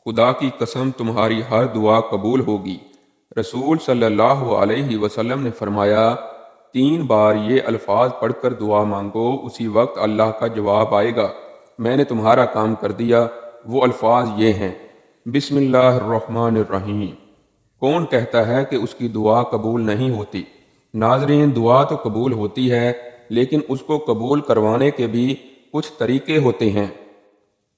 خدا کی قسم تمہاری ہر دعا قبول ہوگی۔ رسول صلی اللہ علیہ وسلم نے فرمایا 3 بار یہ الفاظ پڑھ کر دعا مانگو، اسی وقت اللہ کا جواب آئے گا۔ میں نے تمہارا کام کر دیا۔ وہ الفاظ یہ ہیں: بسم اللہ الرحمن الرحیم۔ کون کہتا ہے کہ اس کی دعا قبول نہیں ہوتی؟ ناظرین، دعا تو قبول ہوتی ہے، لیکن اس کو قبول کروانے کے بھی کچھ طریقے ہوتے ہیں،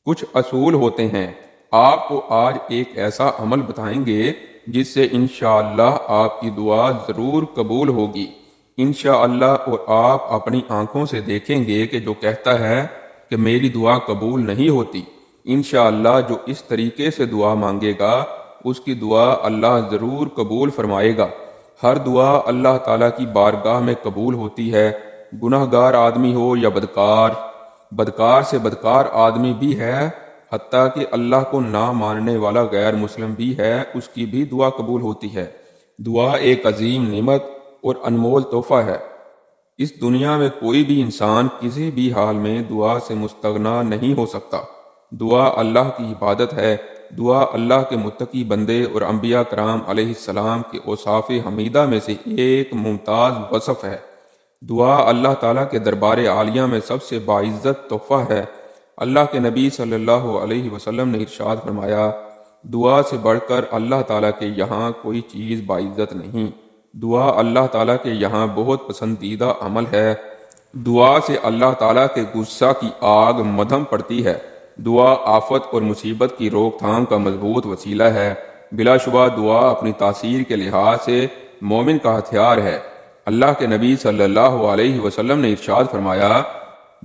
کچھ اصول ہوتے ہیں۔ آپ کو آج ایک ایسا عمل بتائیں گے جس سے انشاءاللہ آپ کی دعا ضرور قبول ہوگی انشاءاللہ، اور آپ اپنی آنکھوں سے دیکھیں گے کہ جو کہتا ہے کہ میری دعا قبول نہیں ہوتی، انشاءاللہ جو اس طریقے سے دعا مانگے گا اس کی دعا اللہ ضرور قبول فرمائے گا۔ ہر دعا اللہ تعالیٰ کی بارگاہ میں قبول ہوتی ہے، گناہ گار آدمی ہو یا بدکار، بدکار سے بدکار آدمی بھی ہے، حتیٰ کہ اللہ کو نہ ماننے والا غیر مسلم بھی ہے، اس کی بھی دعا قبول ہوتی ہے۔ دعا ایک عظیم نعمت اور انمول تحفہ ہے۔ اس دنیا میں کوئی بھی انسان کسی بھی حال میں دعا سے مستغنا نہیں ہو سکتا۔ دعا اللہ کی عبادت ہے۔ دعا اللہ کے متقی بندے اور انبیاء کرام علیہ السلام کے اوصاف حمیدہ میں سے ایک ممتاز وصف ہے۔ دعا اللہ تعالیٰ کے دربار عالیہ میں سب سے باعزت تحفہ ہے۔ اللہ کے نبی صلی اللہ علیہ وسلم نے ارشاد فرمایا، دعا سے بڑھ کر اللہ تعالیٰ کے یہاں کوئی چیز باعزت نہیں۔ دعا اللہ تعالیٰ کے یہاں بہت پسندیدہ عمل ہے۔ دعا سے اللہ تعالیٰ کے غصہ کی آگ مدھم پڑتی ہے۔ دعا آفت اور مصیبت کی روک تھام کا مضبوط وسیلہ ہے۔ بلا شبہ دعا اپنی تاثیر کے لحاظ سے مومن کا ہتھیار ہے۔ اللہ کے نبی صلی اللہ علیہ وسلم نے ارشاد فرمایا،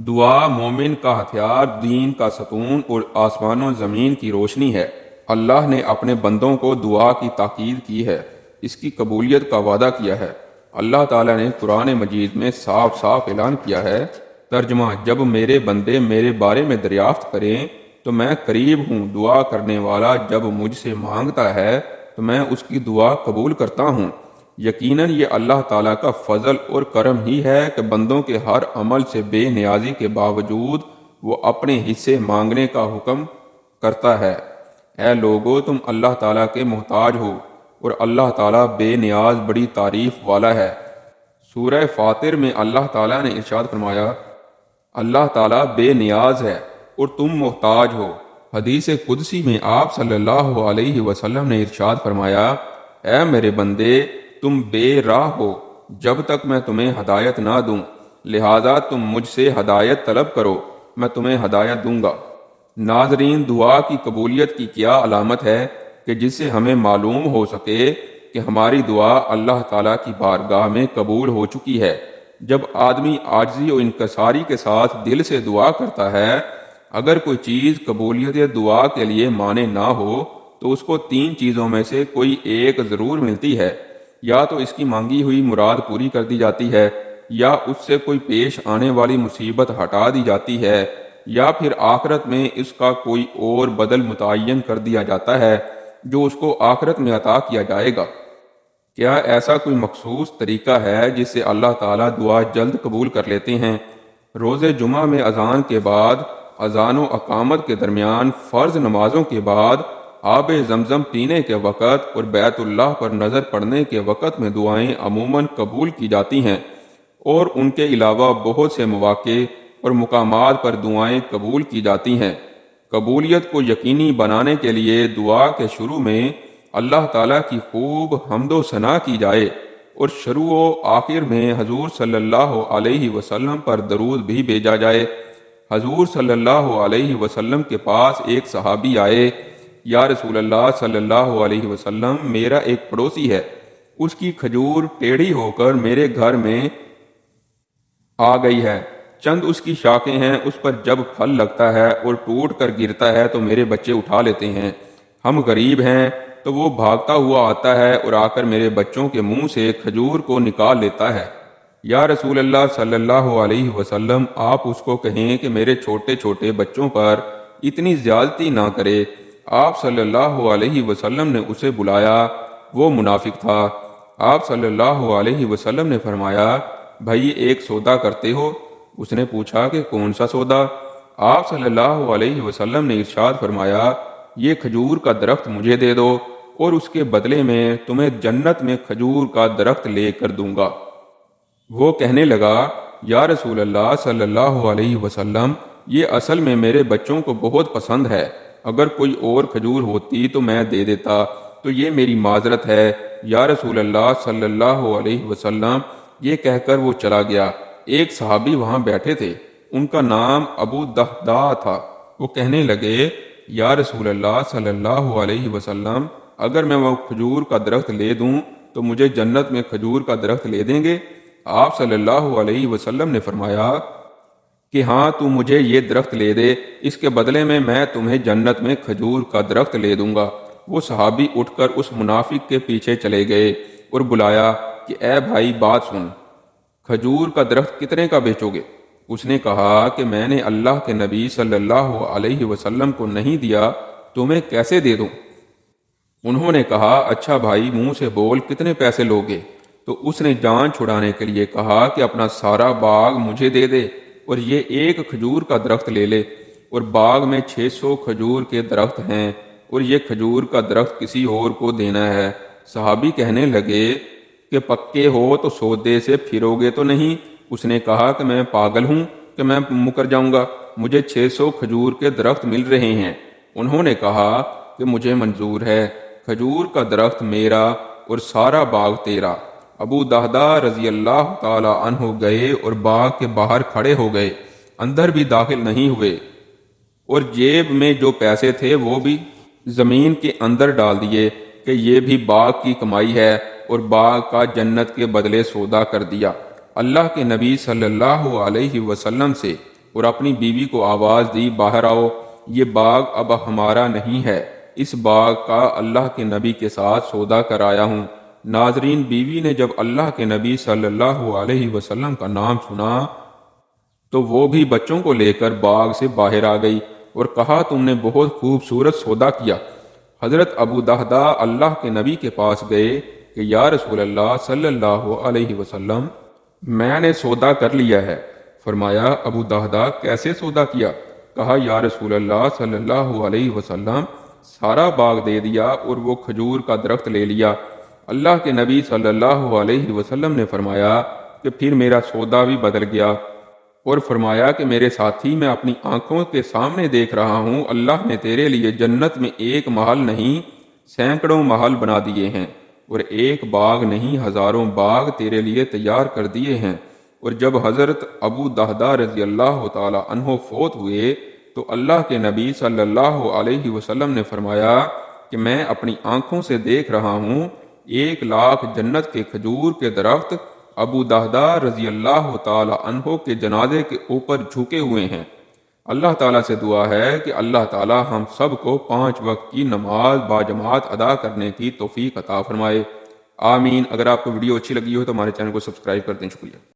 دعا مومن کا ہتھیار، دین کا ستون اور آسمان و زمین کی روشنی ہے۔ اللہ نے اپنے بندوں کو دعا کی تاکید کی ہے، اس کی قبولیت کا وعدہ کیا ہے۔ اللہ تعالیٰ نے قرآن مجید میں صاف صاف اعلان کیا ہے، ترجمہ: جب میرے بندے میرے بارے میں دریافت کریں تو میں قریب ہوں، دعا کرنے والا جب مجھ سے مانگتا ہے تو میں اس کی دعا قبول کرتا ہوں۔ یقیناً یہ اللہ تعالیٰ کا فضل اور کرم ہی ہے کہ بندوں کے ہر عمل سے بے نیازی کے باوجود وہ اپنے حصے مانگنے کا حکم کرتا ہے۔ اے لوگو، تم اللہ تعالیٰ کے محتاج ہو اور اللہ تعالیٰ بے نیاز بڑی تعریف والا ہے۔ سورہ فاطر میں اللہ تعالیٰ نے ارشاد فرمایا، اللہ تعالیٰ بے نیاز ہے اور تم محتاج ہو۔ حدیث قدسی میں آپ صلی اللہ علیہ وسلم نے ارشاد فرمایا، اے میرے بندے، تم بے راہ ہو جب تک میں تمہیں ہدایت نہ دوں، لہذا تم مجھ سے ہدایت طلب کرو، میں تمہیں ہدایت دوں گا۔ ناظرین، دعا کی قبولیت کی کیا علامت ہے کہ جس سے ہمیں معلوم ہو سکے کہ ہماری دعا اللہ تعالیٰ کی بارگاہ میں قبول ہو چکی ہے؟ جب آدمی عاجزی و انکساری کے ساتھ دل سے دعا کرتا ہے، اگر کوئی چیز قبولیت دعا کے لیے مانے نہ ہو تو اس کو 3 چیزوں میں سے کوئی ایک ضرور ملتی ہے۔ یا تو اس کی مانگی ہوئی مراد پوری کر دی جاتی ہے، یا اس سے کوئی پیش آنے والی مصیبت ہٹا دی جاتی ہے، یا پھر آخرت میں اس کا کوئی اور بدل متعین کر دیا جاتا ہے جو اس کو آخرت میں عطا کیا جائے گا۔ کیا ایسا کوئی مخصوص طریقہ ہے جس سے اللہ تعالیٰ دعا جلد قبول کر لیتے ہیں؟ روز جمعہ میں اذان کے بعد، اذان و اقامت کے درمیان، فرض نمازوں کے بعد، آب زمزم پینے کے وقت اور بیت اللہ پر نظر پڑنے کے وقت میں دعائیں عموماً قبول کی جاتی ہیں، اور ان کے علاوہ بہت سے مواقع اور مقامات پر دعائیں قبول کی جاتی ہیں۔ قبولیت کو یقینی بنانے کے لیے دعا کے شروع میں اللہ تعالیٰ کی خوب حمد و ثنا کی جائے، اور شروع و آخر میں حضور صلی اللہ علیہ وسلم پر درود بھی بھیجا جائے۔ حضور صلی اللہ علیہ وسلم کے پاس ایک صحابی آئے، یا رسول اللہ صلی اللہ علیہ وسلم، میرا ایک پڑوسی ہے، اس کی کھجور ٹیڑھی ہو کر میرے گھر میں آ گئی ہے، چند اس کی شاخیں ہیں، اس پر جب پھل لگتا ہے اور ٹوٹ کر گرتا ہے تو میرے بچے اٹھا لیتے ہیں، ہم غریب ہیں، تو وہ بھاگتا ہوا آتا ہے اور آ کر میرے بچوں کے منہ سے کھجور کو نکال لیتا ہے۔ یا رسول اللہ صلی اللہ علیہ وسلم، آپ اس کو کہیں کہ میرے چھوٹے چھوٹے بچوں پر اتنی زیادتی نہ کرے۔ آپ صلی اللہ علیہ وسلم نے اسے بلایا، وہ منافق تھا۔ آپ صلی اللہ علیہ وسلم نے فرمایا، بھائی ایک سودا کرتے ہو؟ اس نے پوچھا کہ کون سا سودا؟ آپ صلی اللہ علیہ وسلم نے ارشاد فرمایا، یہ کھجور کا درخت مجھے دے دو اور اس کے بدلے میں تمہیں جنت میں کھجور کا درخت لے کر دوں گا۔ وہ کہنے لگا، یا رسول اللہ صلی اللہ علیہ وسلم، یہ اصل میں میرے بچوں کو بہت پسند ہے، اگر کوئی اور کھجور ہوتی تو میں دے دیتا، تو یہ میری معذرت ہے یا رسول اللہ صلی اللہ علیہ وسلم۔ یہ کہہ کر وہ چلا گیا۔ ایک صحابی وہاں بیٹھے تھے، ان کا نام ابو دہداء تھا۔ وہ کہنے لگے، یا رسول اللہ صلی اللہ علیہ وسلم، اگر میں وہ کھجور کا درخت لے دوں تو مجھے جنت میں کھجور کا درخت لے دیں گے؟ آپ صلی اللہ علیہ وسلم نے فرمایا کہ ہاں، تو مجھے یہ درخت لے دے، اس کے بدلے میں تمہیں جنت میں کھجور کا درخت لے دوں گا۔ وہ صحابی اٹھ کر اس منافق کے پیچھے چلے گئے اور بلایا کہ اے بھائی، بات سن، کھجور کا درخت کتنے کا بیچو گے؟ اس نے کہا کہ میں نے اللہ کے نبی صلی اللہ علیہ وسلم کو نہیں دیا، تمہیں کیسے دے دوں؟ انہوں نے کہا، اچھا بھائی، منہ سے بول، کتنے پیسے لوگے؟ تو اس نے جان چھڑانے کے لیے کہا کہ اپنا سارا باغ مجھے دے دے اور یہ ایک کھجور کا درخت لے لے، اور باغ میں 600 کھجور کے درخت ہیں اور یہ کھجور کا درخت کسی اور کو دینا ہے۔ صحابی کہنے لگے کہ پکے ہو تو سودے سے پھرو گے تو نہیں؟ اس نے کہا کہ میں پاگل ہوں کہ میں مکر جاؤں گا، مجھے 600 کھجور کے درخت مل رہے ہیں۔ انہوں نے کہا کہ مجھے منظور ہے، کھجور کا درخت میرا اور سارا باغ تیرا۔ ابو دہداء رضی اللہ تعالی عنہ گئے اور باغ کے باہر کھڑے ہو گئے، اندر بھی داخل نہیں ہوئے، اور جیب میں جو پیسے تھے وہ بھی زمین کے اندر ڈال دیے کہ یہ بھی باغ کی کمائی ہے، اور باغ کا جنت کے بدلے سودا کر دیا۔ اللہ کے نبی صلی اللہ علیہ وسلم سے اور اپنی بیوی کو آواز دی، باہر آؤ، یہ باغ اب ہمارا نہیں ہے، اس باغ کا اللہ کے نبی کے ساتھ سودا کرایا ہوں۔ ناظرین، بیوی نے جب اللہ کے نبی صلی اللہ علیہ وسلم کا نام سنا تو وہ بھی بچوں کو لے کر باغ سے باہر آ گئی اور کہا، تم نے بہت خوبصورت سودا کیا۔ حضرت ابو دہداء اللہ کے نبی کے پاس گئے کہ یا رسول اللہ صلی اللہ علیہ وسلم، میں نے سودا کر لیا ہے۔ فرمایا، ابو دہداء کیسے سودا کیا؟ کہا، یا رسول اللہ صلی اللہ علیہ وسلم، سارا باغ دے دیا اور وہ کھجور کا درخت لے لیا۔ اللہ کے نبی صلی اللہ علیہ وسلم نے فرمایا کہ پھر میرا سودا بھی بدل گیا، اور فرمایا کہ میرے ساتھی، میں اپنی آنکھوں کے سامنے دیکھ رہا ہوں، اللہ نے تیرے لیے جنت میں ایک محل نہیں سینکڑوں محل بنا دیے ہیں، اور ایک باغ نہیں ہزاروں باغ تیرے لیے تیار کر دیے ہیں۔ اور جب حضرت ابو دہداء رضی اللہ تعالی عنہ فوت ہوئے تو اللہ کے نبی صلی اللہ علیہ وسلم نے فرمایا کہ میں اپنی آنکھوں سے دیکھ رہا ہوں 1,00,000 جنت کے کھجور کے درخت ابو دہداء رضی اللہ تعالی عنہ کے جنازے کے اوپر جھکے ہوئے ہیں۔ اللہ تعالیٰ سے دعا ہے کہ اللہ تعالیٰ ہم سب کو 5 وقت کی نماز باجماعت ادا کرنے کی توفیق عطا فرمائے، آمین۔ اگر آپ کو ویڈیو اچھی لگی ہو تو ہمارے چینل کو سبسکرائب کر دیں، شکریہ۔